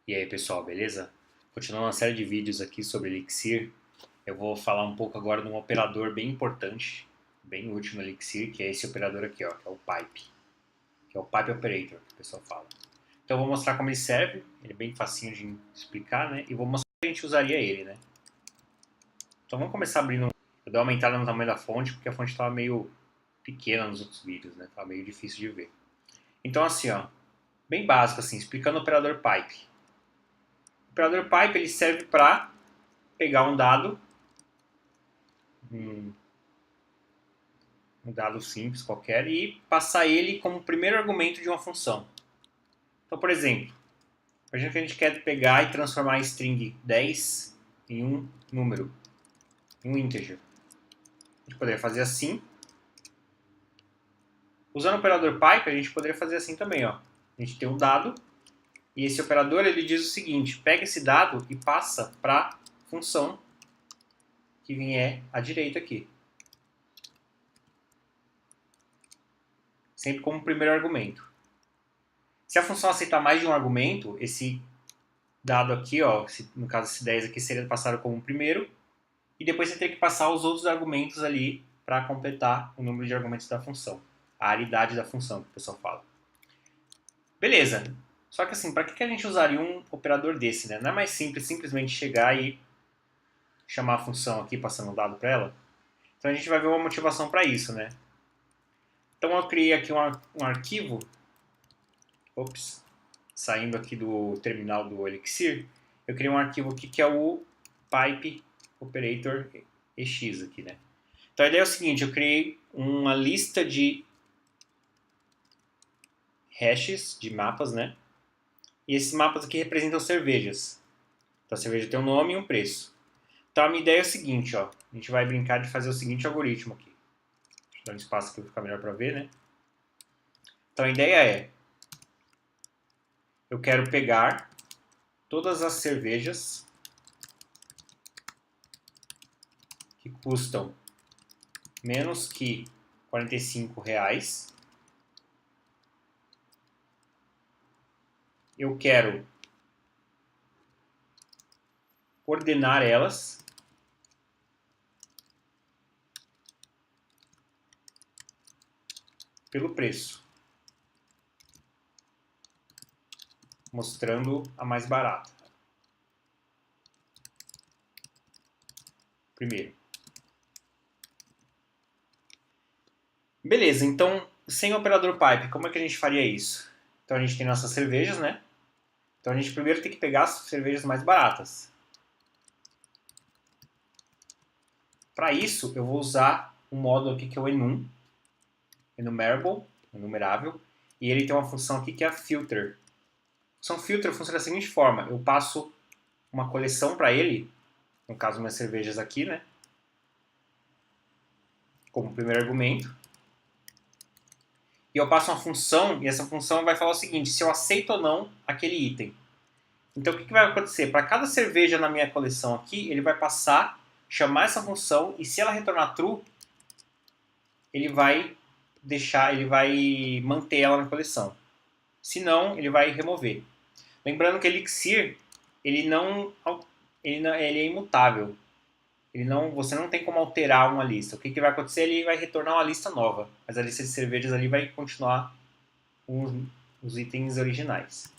E aí pessoal, beleza? Continuando uma série de vídeos aqui sobre Elixir, eu vou falar um pouco agora de um operador bem importante, bem útil no Elixir, que é esse operador aqui, ó, que é o pipe, que é o pipe operator, que o pessoal fala. Então eu vou mostrar como ele serve, ele é bem facinho de explicar, né? E vou mostrar como a gente usaria ele, né? Então vamos começar abrindo, eu dei uma aumentada no tamanho da fonte, porque a fonte estava meio pequena nos outros vídeos, né? Estava meio difícil de ver. Então assim, ó, bem básico assim, explicando o operador pipe. O operador pipe ele serve para pegar um dado simples qualquer e passar ele como primeiro argumento de uma função. Então, por exemplo, imagina que a gente quer pegar e transformar a string 10 em um número, em um integer. A gente poderia fazer assim. Usando o operador pipe, a gente poderia fazer assim também. Ó. A gente tem um dado e esse operador ele diz o seguinte, pega esse dado e passa para a função que vier à direita aqui. Sempre como primeiro argumento. Se a função aceitar mais de um argumento, esse dado aqui, ó, no caso esse 10 aqui seria passado como primeiro, e depois você tem que passar os outros argumentos ali para completar o número de argumentos da função, a aridade da função que o pessoal fala. Beleza, só que assim, para que a gente usaria um operador desse, né? Não é mais simples simplesmente chegar e chamar a função aqui, passando um dado para ela? Então a gente vai ver uma motivação para isso, né? Então eu criei aqui um arquivo, saindo aqui do terminal do Elixir, eu criei um arquivo aqui que é o pipe operator ex aqui, né? Então a ideia é o seguinte, eu criei uma lista de hashes, de mapas, né? E esses mapas aqui representam cervejas. Então a cerveja tem um nome e um preço. Então a minha ideia é o seguinte, ó, a gente vai brincar de fazer o seguinte algoritmo aqui. Deixa eu dar um espaço aqui para ficar melhor para ver, né? Então a ideia é, eu quero pegar todas as cervejas que custam menos que R$45. Eu quero ordenar elas pelo preço, mostrando a mais barata. Primeiro. Beleza, então, sem o operador pipe, como é que a gente faria isso? Então a gente tem nossas cervejas, né? Então a gente primeiro tem que pegar as cervejas mais baratas. Para isso, eu vou usar um módulo aqui que é o enum, enumerable, enumerável, e ele tem uma função aqui que é a filter. A função filter funciona da seguinte forma, eu passo uma coleção para ele, no caso minhas cervejas aqui, né? Como primeiro argumento. E eu passo uma função, e essa função vai falar o seguinte, se eu aceito ou não aquele item. Então o que vai acontecer? Para cada cerveja na minha coleção aqui, ele vai passar, chamar essa função, e se ela retornar true, ele vai manter ela na coleção. Se não, ele vai remover. Lembrando que Elixir, ele é imutável. Você não tem como alterar uma lista. O que vai acontecer? Ele vai retornar uma lista nova. Mas a lista de cervejas ali vai continuar com os itens originais.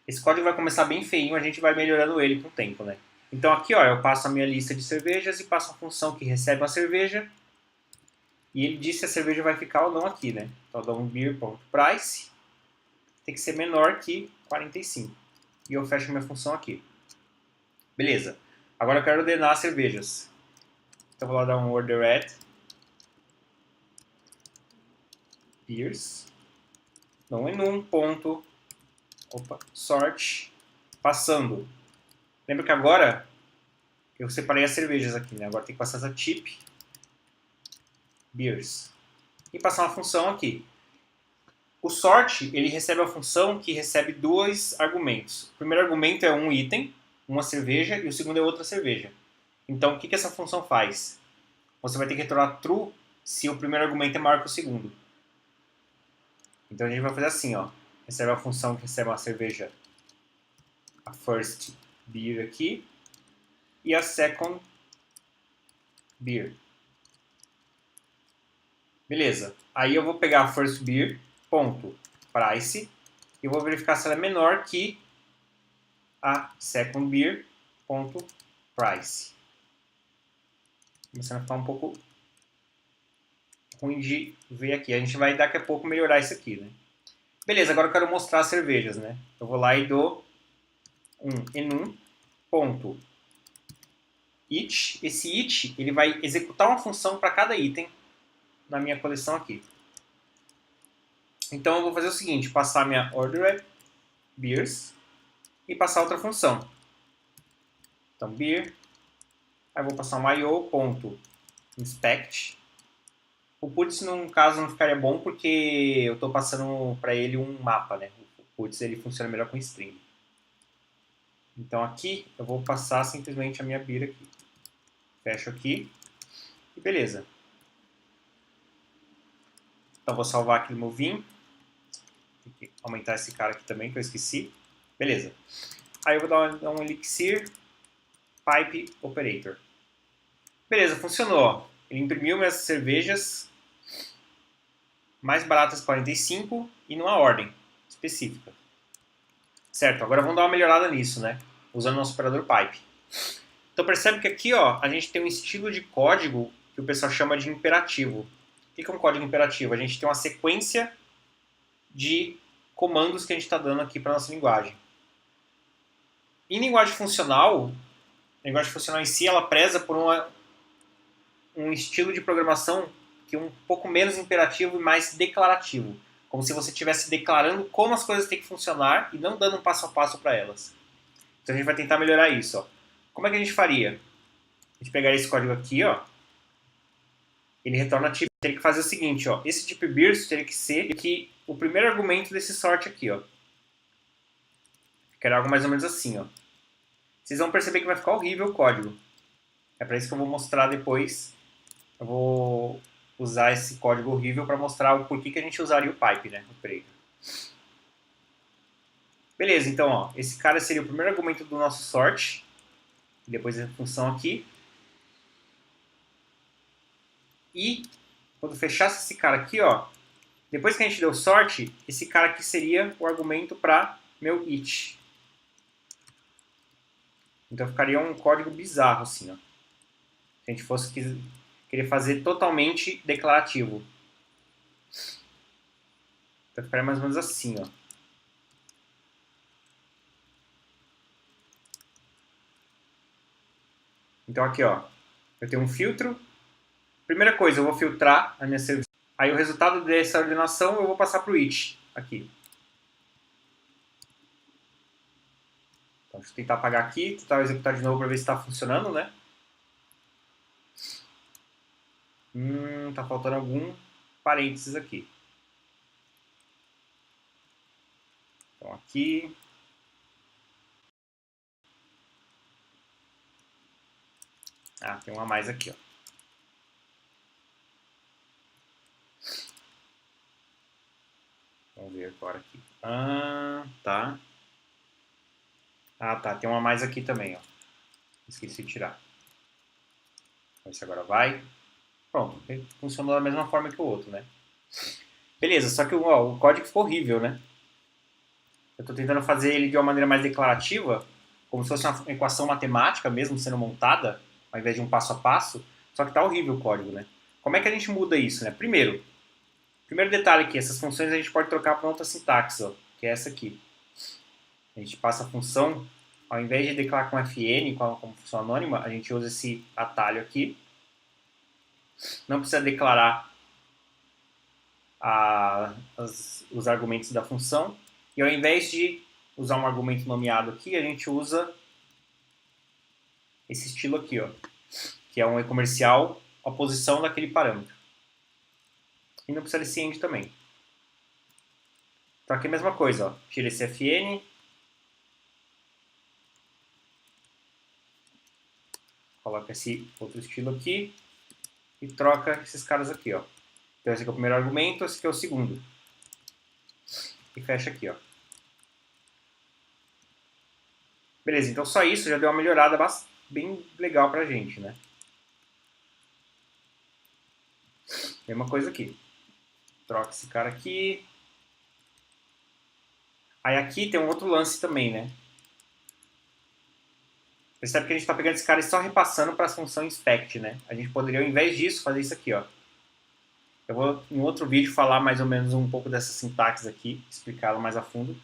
Esse código vai começar bem feinho, a gente vai melhorando ele com o tempo, né? Então aqui, ó, eu passo a minha lista de cervejas e passo uma função que recebe uma cerveja e ele diz se a cerveja vai ficar ou não aqui, né? Então eu dou um beer.price, tem que ser menor que 45. E eu fecho minha função aqui. Beleza. Agora eu quero ordenar as cervejas. Então eu vou lá dar um order at beers. Então enum ponto sort passando. Lembra que agora eu separei as cervejas aqui, né? Agora tem que passar essa tip beers e passar uma função aqui. O sort, ele recebe a função que recebe dois argumentos. O primeiro argumento é um item, uma cerveja, e o segundo é outra cerveja. Então, o que essa função faz? Você vai ter que retornar true se o primeiro argumento é maior que o segundo. Então, a gente vai fazer assim, ó. recebe a função que recebe uma cerveja, a first beer aqui, e a second beer. Beleza. Aí eu vou pegar a first beer, ponto, price, e vou verificar se ela é menor que a second beer, ponto, price. Começando a ficar um pouco ruim de ver aqui. A gente vai daqui a pouco melhorar isso aqui, né? Beleza, agora eu quero mostrar as cervejas, né? Eu vou lá e dou um enum, ponto, each. Esse each, ele vai executar uma função para cada item na minha coleção aqui. Então eu vou fazer o seguinte, passar minha ordered beers e passar outra função. Então beer, aí eu vou passar um io.inspect. O puts, no caso, não ficaria bom porque eu estou passando para ele um mapa, né? O puts ele funciona melhor com string. Então aqui eu vou passar simplesmente a minha beer aqui. Fecho aqui e beleza. Então vou salvar aqui no meu vim. Tem que aumentar esse cara aqui também que eu esqueci. Beleza. Aí eu vou dar um elixir pipe operator. Beleza, funcionou. Ele imprimiu minhas cervejas mais baratas 45 e numa ordem específica. Certo, agora vamos dar uma melhorada nisso, né? Usando o nosso operador pipe. Então percebe que aqui ó, a gente tem um estilo de código que o pessoal chama de imperativo. O que é um código imperativo? A gente tem uma sequência de comandos que a gente está dando aqui para a nossa linguagem. Em linguagem funcional, a linguagem funcional em si, ela preza por um estilo de programação que é um pouco menos imperativo e mais declarativo. Como se você estivesse declarando como as coisas têm que funcionar e não dando um passo a passo para elas. Então a gente vai tentar melhorar isso. Ó. Como é que a gente faria? A gente pegaria esse código aqui, ó. Ele retorna tipo. Teria que fazer o seguinte, ó. Esse tipo burst teria que ser que o primeiro argumento desse sort aqui, ó. Ficaria algo mais ou menos assim, ó. Vocês vão perceber que vai ficar horrível o código. É para isso que eu vou mostrar depois. Eu vou usar esse código horrível para mostrar o porquê que a gente usaria o pipe, né? Operator. Beleza, então, ó. Esse cara seria o primeiro argumento do nosso sort. Depois a função aqui. E quando fechasse esse cara aqui, ó. Depois que a gente deu sort, esse cara aqui seria o argumento para meu each. Então ficaria um código bizarro assim, ó. Se a gente fosse querer fazer totalmente declarativo. Então ficaria mais ou menos assim, ó. Então aqui, ó. Eu tenho um filtro. Primeira coisa, eu vou filtrar a minha cerveja. Aí o resultado dessa ordenação eu vou passar para o each aqui. Então deixa eu tentar apagar aqui, tentar executar de novo para ver se está funcionando, né? Tá faltando algum parênteses aqui. Então aqui. Ah, tem uma a mais aqui, ó. Vamos ver agora aqui. Tá. Ah, tá. Tem uma a mais aqui também, ó. Esqueci de tirar. Vamos ver se agora vai. Pronto. Funcionou da mesma forma que o outro, né? Beleza, só que ó, o código ficou horrível, né? Eu estou tentando fazer ele de uma maneira mais declarativa, como se fosse uma equação matemática mesmo sendo montada, ao invés de um passo a passo, só que tá horrível o código, né? Como é que a gente muda isso, né? Primeiro detalhe aqui, essas funções a gente pode trocar para outra sintaxe, ó, que é essa aqui. A gente passa a função, ao invés de declarar com fn, como função anônima, a gente usa esse atalho aqui. Não precisa declarar os argumentos da função. E ao invés de usar um argumento nomeado aqui, a gente usa esse estilo aqui, ó, que é um e-comercial, a posição daquele parâmetro. E não precisa desse end também. Então aqui é a mesma coisa, ó. Tira esse fn, coloca esse outro estilo aqui e troca esses caras aqui, ó. Então esse aqui é o primeiro argumento, esse aqui é o segundo. e fecha aqui, ó. Beleza, então só isso já deu uma melhorada bem legal pra gente, né? Mesma coisa aqui. Troca esse cara aqui. Aí aqui tem um outro lance também, né? Percebe que a gente está pegando esse cara e só repassando para a função inspect, né? A gente poderia, ao invés disso, fazer isso aqui, ó. Eu vou, em outro vídeo, falar mais ou menos um pouco dessa sintaxe aqui, explicá-la mais a fundo.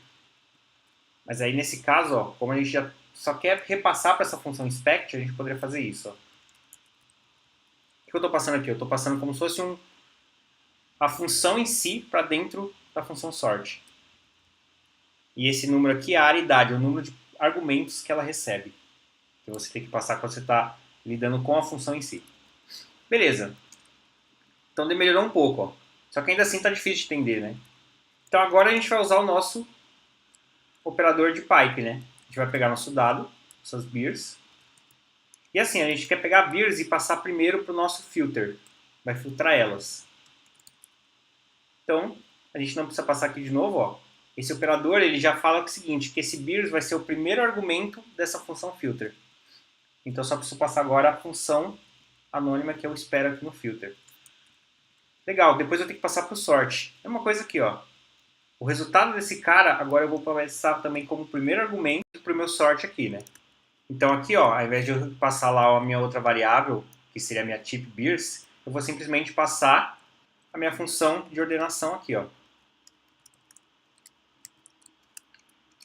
Mas aí, nesse caso, ó, como a gente já só quer repassar para essa função inspect, a gente poderia fazer isso, ó. O que eu estou passando aqui? Eu estou passando como se fosse a função em si para dentro da função sort. E esse número aqui é a aridade, é o número de argumentos que ela recebe. Que você tem que passar quando você está lidando com a função em si. Beleza. Então melhorou um pouco, ó. Só que ainda assim está difícil de entender, né? Então agora a gente vai usar o nosso operador de pipe, né? A gente vai pegar nosso dado, essas beers. E assim, a gente quer pegar beers e passar primeiro para o nosso filter. Vai filtrar elas. Então, a gente não precisa passar aqui de novo, ó. Esse operador, ele já fala o seguinte, que esse beers vai ser o primeiro argumento dessa função filter. Então, só preciso passar agora a função anônima que eu espero aqui no filter. Legal, depois eu tenho que passar para o sort. É uma coisa aqui, ó. O resultado desse cara, agora eu vou passar também como primeiro argumento para o meu sort aqui, né? Então aqui, ó, ao invés de eu passar lá a minha outra variável, que seria a minha type beers, eu vou simplesmente passar a minha função de ordenação aqui, ó.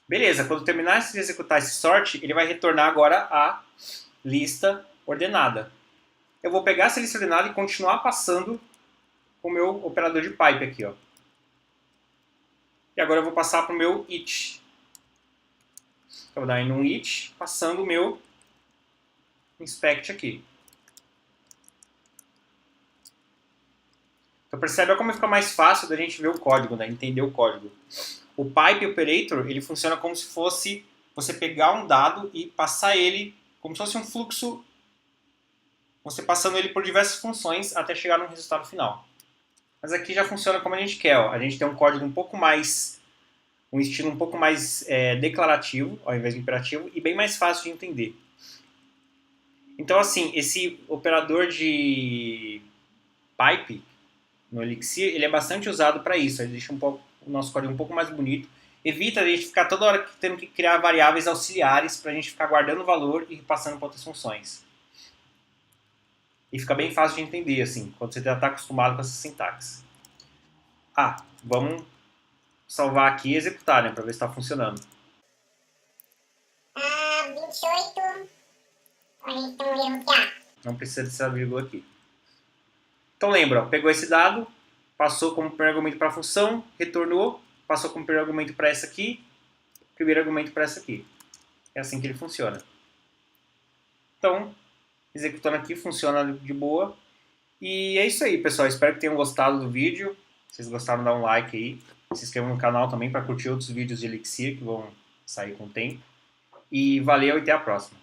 Beleza, quando terminar de executar esse sort, ele vai retornar agora a lista ordenada. Eu vou pegar essa lista ordenada e continuar passando com o meu operador de pipe aqui, ó. E agora eu vou passar para o meu it. Eu vou dar em um it, passando o meu inspect aqui. Então percebe como fica mais fácil da gente ver o código, né? Entender o código. O pipe operator, ele funciona como se fosse você pegar um dado e passar ele como se fosse um fluxo, você passando ele por diversas funções até chegar no resultado final. Mas aqui já funciona como a gente quer, ó. A gente tem um código um pouco mais, um estilo um pouco mais declarativo, ao invés de imperativo, e bem mais fácil de entender. Então assim, esse operador de pipe no Elixir, ele é bastante usado para isso, ele deixa o nosso código um pouco mais bonito, evita a gente ficar toda hora tendo que criar variáveis auxiliares para a gente ficar guardando valor e passando para outras funções. E fica bem fácil de entender, assim, quando você já está acostumado com essa sintaxe. Ah, vamos salvar aqui e executar, né, para ver se está funcionando. 28. Olha, então eu aqui, Não precisa dessa vírgula aqui. Então lembra, ó, pegou esse dado, passou como primeiro argumento para a função, retornou, passou como primeiro argumento para essa aqui, primeiro argumento para essa aqui. É assim que ele funciona. Então, executando aqui, funciona de boa. E é isso aí, pessoal. Espero que tenham gostado do vídeo. Se vocês gostaram, dá um like aí. Se inscrevam no canal também para curtir outros vídeos de Elixir que vão sair com o tempo. E valeu e até a próxima.